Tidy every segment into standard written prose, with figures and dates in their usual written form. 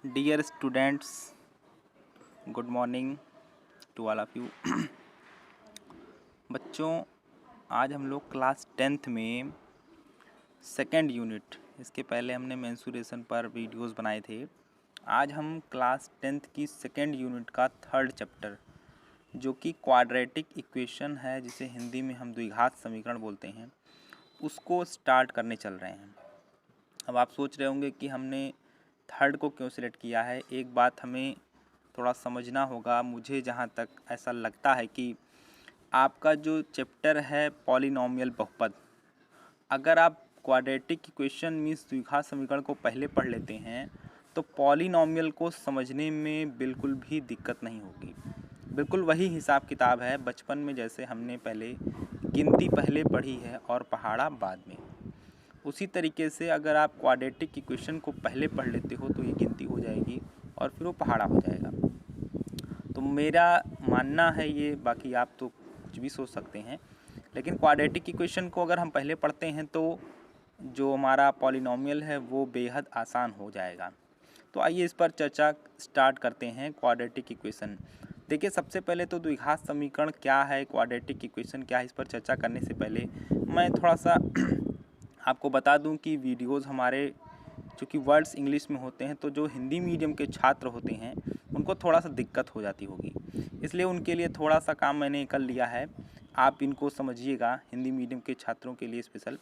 Dear students, good morning to all of you. बच्चों, आज हम लोग क्लास 10th में सेकेंड यूनिट, इसके पहले हमने मेंसुरेशन पर वीडियोस बनाए थे। आज हम क्लास 10th की सेकेंड यूनिट का थर्ड चैप्टर, जो कि क्वाड्रेटिक इक्वेशन है, जिसे हिंदी में हम द्विघात समीकरण बोलते हैं, उसको स्टार्ट करने चल रहे हैं। अब आप सोच रहे होंगे कि हमने थर्ड को क्यों सिलेक्ट किया है। एक बात हमें थोड़ा समझना होगा। मुझे जहाँ तक ऐसा लगता है कि आपका जो चैप्टर है पॉलिनोमियल बहुपद, अगर आप क्वाड्रेटिक इक्वेशन मीन्स द्विघात समीकरण को पहले पढ़ लेते हैं तो पॉलिनोमियल को समझने में बिल्कुल भी दिक्कत नहीं होगी। बिल्कुल वही हिसाब किताब है बचपन में जैसे हमने पहले गिनती पहले पढ़ी है और पहाड़ा बाद में। उसी तरीके से अगर आप क्वाड्रेटिक इक्वेशन को पहले पढ़ लेते हो तो ये गिनती हो जाएगी और फिर वो पहाड़ा हो जाएगा। तो मेरा मानना है ये, बाकी आप तो कुछ भी सोच सकते हैं, लेकिन क्वाड्रेटिक इक्वेशन को अगर हम पहले पढ़ते हैं तो जो हमारा पॉलिनोमियल है वो बेहद आसान हो जाएगा। तो आइए इस पर चर्चा स्टार्ट करते हैं। क्वाड्रेटिक इक्वेशन, देखिए सबसे पहले तो द्विघात समीकरण क्या है, क्वाड्रेटिक इक्वेशन क्या है, इस पर चर्चा करने से पहले मैं थोड़ा सा आपको बता दूं कि वीडियोस हमारे चूँकि वर्ड्स इंग्लिश में होते हैं तो जो हिंदी मीडियम के छात्र होते हैं उनको थोड़ा सा दिक्कत हो जाती होगी, इसलिए उनके लिए थोड़ा सा काम मैंने कर लिया है। आप इनको समझिएगा, हिंदी मीडियम के छात्रों के लिए स्पेशल,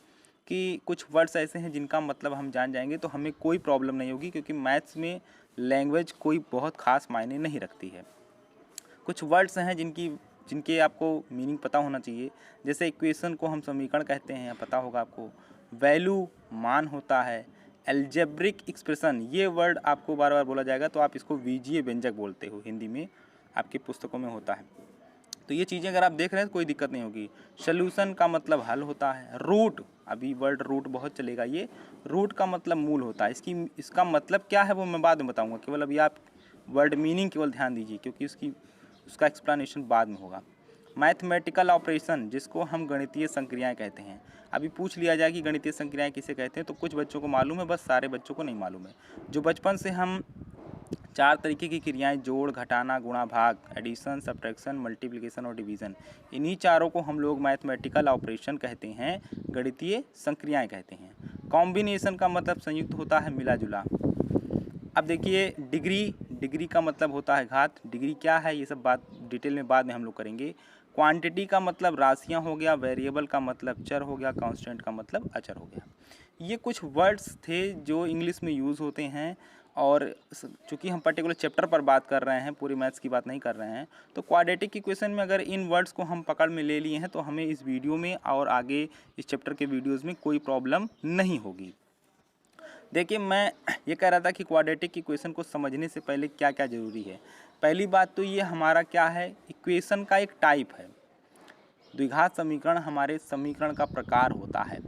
कि कुछ वर्ड्स ऐसे हैं जिनका मतलब हम जान जाएंगे तो हमें कोई प्रॉब्लम नहीं होगी, क्योंकि मैथ्स में लैंग्वेज कोई बहुत ख़ास मायने नहीं रखती है। कुछ वर्ड्स हैं जिनके आपको मीनिंग पता होना चाहिए। जैसे इक्वेशन को हम समीकरण कहते हैं, पता होगा आपको। वैल्यू मान होता है। एल्जेब्रिक एक्सप्रेशन, ये वर्ड आपको बार बार बोला जाएगा तो आप इसको बीजीय व्यंजक बोलते हो, हिंदी में आपके पुस्तकों में होता है। तो ये चीज़ें अगर आप देख रहे हैं तो कोई दिक्कत नहीं होगी। सोल्यूशन का मतलब हल होता है। रूट, अभी वर्ड रूट बहुत चलेगा, ये रूट का मतलब मूल होता है। इसका मतलब क्या है वो मैं बाद में बताऊंगा, केवल अभी आप वर्ड मीनिंग केवल ध्यान दीजिए, क्योंकि उसका एक्सप्लेनेशन बाद में होगा। मैथमेटिकल ऑपरेशन, जिसको हम गणितीय संक्रियाएं कहते हैं। अभी पूछ लिया जाए कि गणितीय संक्रियाएं किसे कहते हैं, तो कुछ बच्चों को मालूम है, बस सारे बच्चों को नहीं मालूम है। जो बचपन से हम 4 तरीके की क्रियाएं, जोड़, घटाना, गुणा, भाग, एडिशन, सब्ट्रैक्शन, मल्टीप्लिकेशन और डिवीज़न, इन्हीं चारों को हम लोग मैथमेटिकल ऑपरेशन कहते हैं, गणितीय संक्रियाएं कहते हैं। कॉम्बिनेशन का मतलब संयुक्त होता है, मिला जुला। अब देखिए डिग्री का मतलब होता है घात। डिग्री क्या है ये सब बात डिटेल में बाद में हम लोग करेंगे। क्वांटिटी का मतलब राशियां हो गया, वेरिएबल का मतलब चर हो गया, कांस्टेंट का मतलब अचर हो गया। ये कुछ वर्ड्स थे जो इंग्लिश में यूज़ होते हैं, और चूँकि हम पर्टिकुलर चैप्टर पर बात कर रहे हैं, पूरी मैथ्स की बात नहीं कर रहे हैं, तो क्वाड्रेटिक इक्वेशन में अगर इन वर्ड्स को हम पकड़ में ले लिए हैं तो हमें इस वीडियो में और आगे इस चैप्टर के वीडियोज़ में कोई प्रॉब्लम नहीं होगी। देखिए, मैं ये कह रहा था कि क्वाड्रेटिक इक्वेशन को समझने से पहले क्या क्या ज़रूरी है। पहली बात तो ये हमारा क्या है, इक्वेशन का एक टाइप है। द्विघात समीकरण हमारे समीकरण का प्रकार होता है।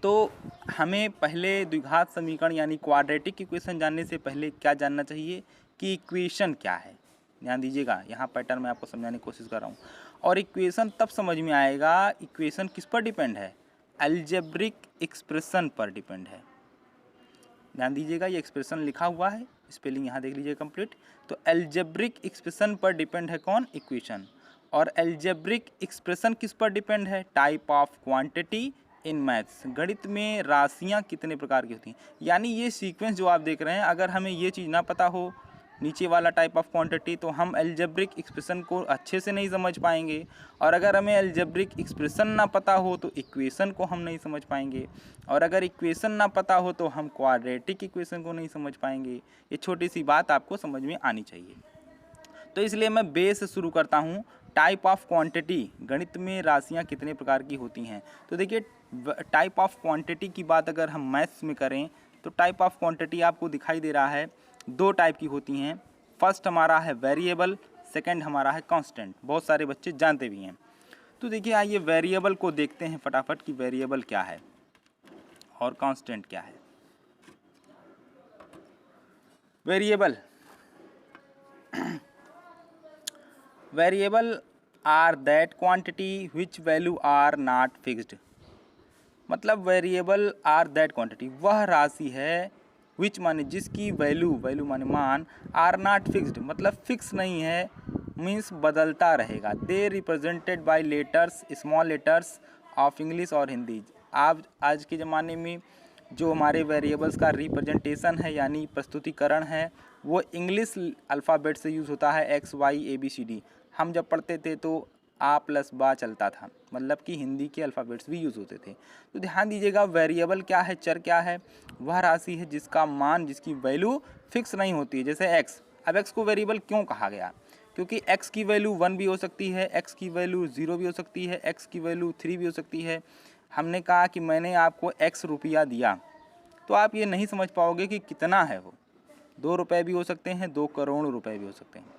तो हमें पहले द्विघात समीकरण यानी क्वाड्रेटिक इक्वेशन जानने से पहले क्या जानना चाहिए कि इक्वेशन क्या है। ध्यान दीजिएगा, यहाँ पैटर्न मैं आपको समझाने की कोशिश कर रहा हूँ। और इक्वेशन तब समझ में आएगा, इक्वेशन किस पर डिपेंड है, अलजेब्रिक एक्सप्रेशन पर डिपेंड है। ध्यान दीजिएगा, ये एक्सप्रेशन लिखा हुआ है, स्पेलिंग यहाँ देख लीजिए कंप्लीट। तो अलजेब्रिक एक्सप्रेशन पर डिपेंड है कौन, इक्वेशन। और अलजेब्रिक एक्सप्रेशन किस पर डिपेंड है, type of quantity in maths. गणित में राशियाँ कितने प्रकार की होती हैं, यानी ये सीक्वेंस जो आप देख रहे हैं, अगर हमें ये चीज़ ना पता हो, नीचे वाला टाइप ऑफ क्वांटिटी, तो हम अलजेब्रिक एक्सप्रेशन को अच्छे से नहीं समझ पाएंगे। और अगर हमें अलजेब्रिक एक्सप्रेशन ना पता हो तो इक्वेशन को हम नहीं समझ पाएंगे। और अगर इक्वेशन ना पता हो तो हम क्वाड्रेटिक इक्वेशन को नहीं समझ पाएंगे। ये छोटी सी बात आपको समझ में आनी चाहिए। तो इसलिए मैं बेस से शुरू करता हूँ। टाइप ऑफ क्वांटिटी, गणित में राशियाँ कितने प्रकार की होती हैं। तो देखिए, टाइप ऑफ क्वांटिटी की बात अगर हम मैथ्स में करें तो टाइप ऑफ क्वांटिटी आपको दिखाई दे रहा है, 2 टाइप की होती हैं। फर्स्ट हमारा है वेरिएबल, सेकंड हमारा है कांस्टेंट। बहुत सारे बच्चे जानते भी हैं। तो देखिए, आइए वेरिएबल को देखते हैं फटाफट कि वेरिएबल क्या है और कांस्टेंट क्या है। Variable are that quantity which value are not fixed. मतलब वेरिएबल आर दैट क्वांटिटी, वह राशि है विच माने जिसकी वैल्यू, वैल्यू माने मान, आर नॉट फिक्स्ड मतलब फिक्स नहीं है, मीन्स बदलता रहेगा। They represented by letters, small letters of English और हिंदी। आप आज के ज़माने में जो हमारे वेरिएबल्स का रिप्रेजेंटेशन है यानी प्रस्तुतिकरण है वो इंग्लिश अल्फ़ाबेट से यूज़ होता है, एक्स वाई ABCD। हम जब पढ़ते थे तो आ प्लस बा चलता था, मतलब कि हिंदी के अल्फ़ाबेट्स भी यूज़ होते थे। तो ध्यान दीजिएगा, वेरिएबल क्या है, चर क्या है, वह राशि है जिसका मान, जिसकी वैल्यू फिक्स नहीं होती है। जैसे एक्स, अब एक्स को वेरिएबल क्यों कहा गया, क्योंकि x की वैल्यू 1 भी हो सकती है, x की वैल्यू 0 भी हो सकती है, x की वैल्यू 3 भी हो सकती है। हमने कहा कि मैंने आपको x रुपया दिया, तो आप ये नहीं समझ पाओगे कि कितना है वो, 2 रुपये भी हो सकते हैं, 2 करोड़ रुपए भी हो सकते हैं।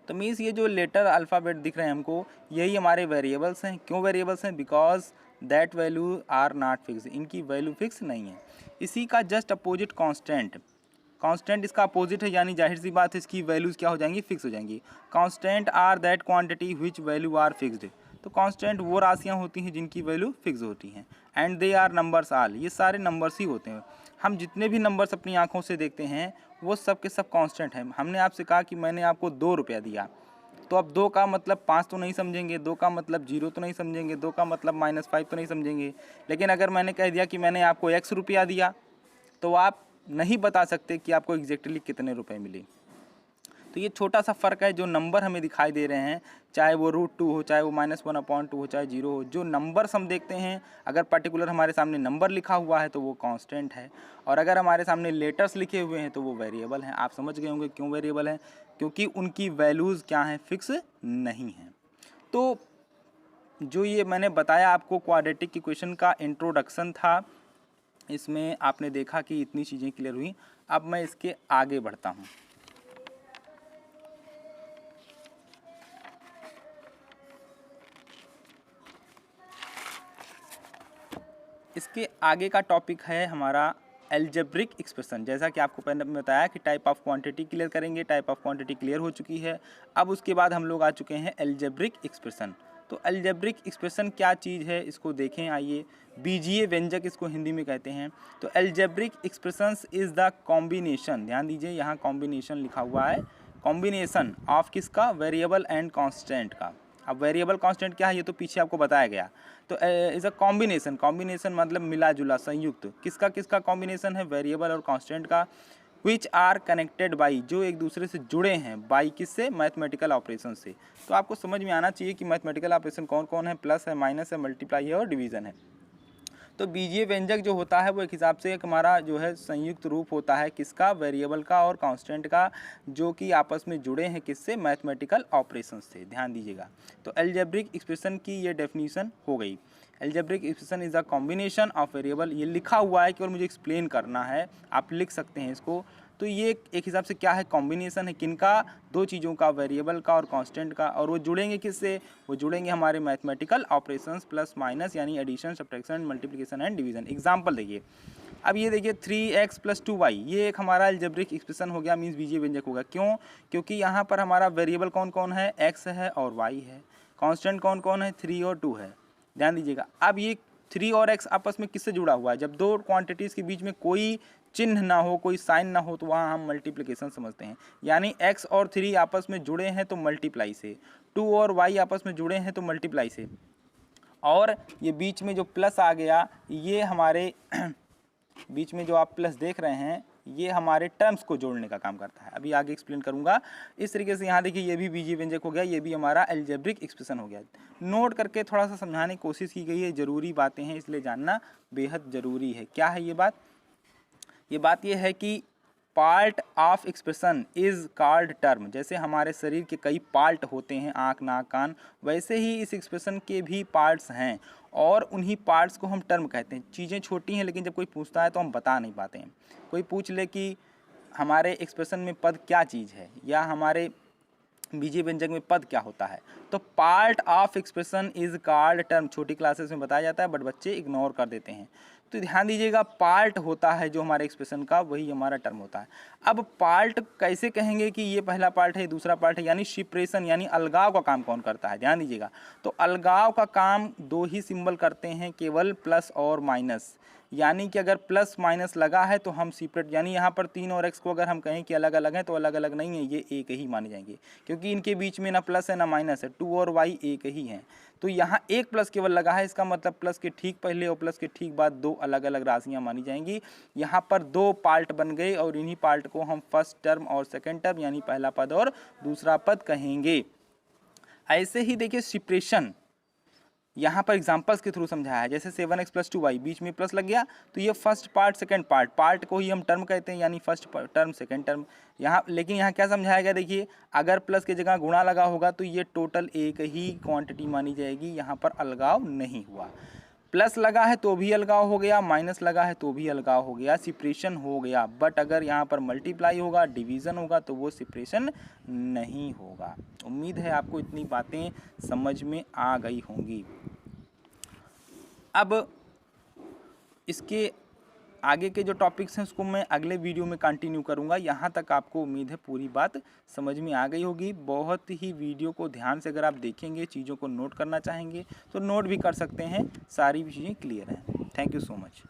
तो मीन्स ये जो लेटर अल्फ़ाबेट दिख रहे हैं हमको, यही हमारे वेरिएबल्स हैं। क्यों वेरिएबल्स हैं, because that value are not fix, इनकी वैल्यू फिक्स नहीं है। इसी का जस्ट अपोजिट कांस्टेंट, कांस्टेंट इसका अपोजिट है, यानी जाहिर सी बात है इसकी वैल्यूज़ क्या हो जाएंगी, फिक्स हो जाएंगी। Constant are that quantity which value are fixed, तो कांस्टेंट वो राशियाँ होती हैं जिनकी वैल्यू फिक्स होती हैं। And they are numbers all, ये सारे नंबर्स ही होते हैं। हम जितने भी नंबर्स अपनी आँखों से देखते हैं वो सब के सब कांस्टेंट हैं। हमने आपसे कहा कि मैंने आपको 2 रुपया दिया, तो अब 2 का मतलब 5 तो नहीं समझेंगे, 2 का मतलब 0 तो नहीं समझेंगे, 2 का मतलब -5 तो नहीं समझेंगे। लेकिन अगर मैंने कह दिया कि मैंने आपको x रुपया दिया, तो आप नहीं बता सकते कि आपको एग्जैक्टली कितने रुपए मिले। तो ये छोटा सा फ़र्क है, जो नंबर हमें दिखाई दे रहे हैं, चाहे वो √2 हो, चाहे वो -1/2 हो, चाहे 0 हो, जो नंबर्स हम देखते हैं, अगर पर्टिकुलर हमारे सामने नंबर लिखा हुआ है तो वो कांस्टेंट है, और अगर हमारे सामने लेटर्स लिखे हुए हैं तो वो वेरिएबल हैं। आप समझ गए होंगे क्यों वेरिएबल हैं, क्योंकि उनकी वैल्यूज़ क्या हैं, फिक्स नहीं हैं। तो जो ये मैंने बताया आपको क्वाड्रेटिक इक्वेशन का इंट्रोडक्शन था, इसमें आपने देखा कि इतनी चीज़ें क्लियर हुई। अब मैं इसके आगे बढ़ता हूँ। इसके आगे का टॉपिक है हमारा एल्जेब्रिक एक्सप्रेशन। जैसा कि आपको पहले बताया कि टाइप ऑफ क्वांटिटी क्लियर करेंगे, टाइप ऑफ क्वांटिटी क्लियर हो चुकी है। अब उसके बाद हम लोग आ चुके हैं एल्जेब्रिक एक्सप्रेशन। तो एल्जेब्रिक एक्सप्रेशन क्या चीज़ है, इसको देखें आइए। बीजीय व्यंजक इसको हिंदी में कहते हैं। तो algebraic expressions is the combination, ध्यान दीजिए यहाँ कॉम्बिनेशन लिखा हुआ है, कॉम्बिनेशन ऑफ किसका, वेरिएबल एंड कांस्टेंट का। अब वेरिएबल कांस्टेंट क्या है ये तो पीछे आपको बताया गया। तो इज़ अ कॉम्बिनेशन, कॉम्बिनेशन मतलब मिला जुला, संयुक्त, किसका किसका कॉम्बिनेशन है, वेरिएबल और कांस्टेंट का। विच आर कनेक्टेड बाई, जो एक दूसरे से जुड़े हैं, बाई किससे, मैथमेटिकल ऑपरेशन से। तो आपको समझ में आना चाहिए कि मैथमेटिकल ऑपरेशन कौन कौन है, प्लस है, माइनस है, मल्टीप्लाई है और डिवीज़न है। तो बीजीय व्यंजक जो होता है वो एक हिसाब से एक हमारा जो है संयुक्त रूप होता है किसका, वेरिएबल का और कांस्टेंट का, जो कि आपस में जुड़े हैं किससे, मैथमेटिकल ऑपरेशन से। ध्यान दीजिएगा। तो एल्जेब्रिक एक्सप्रेशन की ये डेफिनीशन हो गई। Algebraic expression is a combination of variable, ये लिखा हुआ है केवल मुझे एक्सप्लेन करना है, आप लिख सकते हैं इसको। तो ये एक हिसाब से क्या है, कॉम्बिनेशन है किनका, दो चीज़ों का, वेरिएबल का और कांस्टेंट का, और वो जुड़ेंगे किससे, वो जुड़ेंगे हमारे मैथमेटिकल ऑपरेशंस, प्लस माइनस यानी addition, subtraction, multiplication and division. Example देखिए, अब ये देखिए 3x + 2y, ये एक हमारा एल्जेब्रिक एक्सप्रेशन हो गया, मीन्स बीजीय व्यंजक होगा। क्यों, क्योंकि यहाँ पर हमारा वेरिएबल कौन कौन है, x है और y है, कांस्टेंट कौन कौन है, 3 और 2 है। ध्यान दीजिएगा। अब ये 3 और x आपस में किससे जुड़ा हुआ है, जब दो क्वांटिटीज़ के बीच में कोई चिन्ह ना हो, कोई साइन ना हो, तो वहाँ हम मल्टीप्लिकेशन समझते हैं। यानी x और 3 आपस में जुड़े हैं तो मल्टीप्लाई से, 2 और y आपस में जुड़े हैं तो मल्टीप्लाई से, और ये बीच में जो प्लस आ गया, ये हमारे बीच में जो आप प्लस देख रहे हैं, ये हमारे टर्म्स को जोड़ने का काम करता है। अभी आगे एक्सप्लेन करूंगा। इस तरीके से यहाँ देखिए, ये भी बीजीय व्यंजक हो गया, ये भी हमारा एल्जेब्रिक एक्सप्रेशन हो गया। नोट करके थोड़ा सा समझाने की कोशिश की गई है, ज़रूरी बातें हैं इसलिए जानना बेहद ज़रूरी है। क्या है ये बात, ये बात ये है कि part of expression is called term. जैसे हमारे शरीर के कई पार्ट होते हैं, आँख, नाक, कान, वैसे ही इस एक्सप्रेशन के भी पार्ट्स हैं, और उन्हीं पार्ट्स को हम टर्म कहते हैं। चीज़ें छोटी हैं लेकिन जब कोई पूछता है तो हम बता नहीं पाते हैं। कोई पूछ ले कि हमारे एक्सप्रेशन में पद क्या चीज़ है, या हमारे बीजीय व्यंजक में पद क्या होता है, तो part of expression is called term, छोटी क्लासेस में बताया जाता है बट बच्चे इग्नोर कर देते हैं। तो ध्यान दीजिएगा, पार्ट होता है जो हमारे एक्सप्रेशन का, वही हमारा टर्म होता है। अब पार्ट कैसे कहेंगे कि ये पहला पार्ट है दूसरा पार्ट है, यानी सेपरेशन यानी अलगाव का काम कौन करता है, ध्यान दीजिएगा। तो अलगाव का काम दो ही सिंबल करते हैं केवल, प्लस और माइनस। यानी कि अगर प्लस माइनस लगा है तो हम सेपरेट, यानी यहाँ पर 3 और x को अगर हम कहें कि अलग अलग हैं तो अलग अलग नहीं है, ये एक ही माने जाएंगे, क्योंकि इनके बीच में ना प्लस है ना माइनस है, 2 और y एक ही हैं। तो यहाँ एक प्लस केवल लगा है, इसका मतलब प्लस के ठीक पहले और प्लस के ठीक बाद दो अलग अलग राशियाँ मानी जाएंगी। यहाँ पर दो पार्ट बन गए और इन्हीं पार्ट को हम फर्स्ट टर्म और सेकेंड टर्म यानी पहला पद और दूसरा पद कहेंगे। ऐसे ही देखिए सेपरेशन यहाँ पर एग्जांपल्स के थ्रू समझाया है, जैसे 7x + 2y, बीच में प्लस लग गया तो ये फर्स्ट पार्ट सेकंड पार्ट को ही हम टर्म कहते हैं, यानी फर्स्ट टर्म सेकंड टर्म। यहाँ लेकिन यहाँ क्या समझाया गया, देखिए अगर प्लस की जगह गुणा लगा होगा तो ये टोटल एक ही क्वांटिटी मानी जाएगी, यहाँ पर अलगाव नहीं हुआ। प्लस लगा है तो भी अलगाव हो गया, माइनस लगा है तो भी अलगाव हो गया, सेपरेशन हो गया। बट अगर यहाँ पर मल्टीप्लाई होगा, डिवीज़न होगा तो वो सेपरेशन नहीं होगा। उम्मीद है आपको इतनी बातें समझ में आ गई होंगी। अब इसके आगे के जो टॉपिक्स हैं उसको मैं अगले वीडियो में कंटिन्यू करूंगा। यहाँ तक आपको उम्मीद है पूरी बात समझ में आ गई होगी। बहुत ही वीडियो को ध्यान से अगर आप देखेंगे, चीज़ों को नोट करना चाहेंगे तो नोट भी कर सकते हैं, सारी चीज़ें क्लियर हैं। Thank you so much.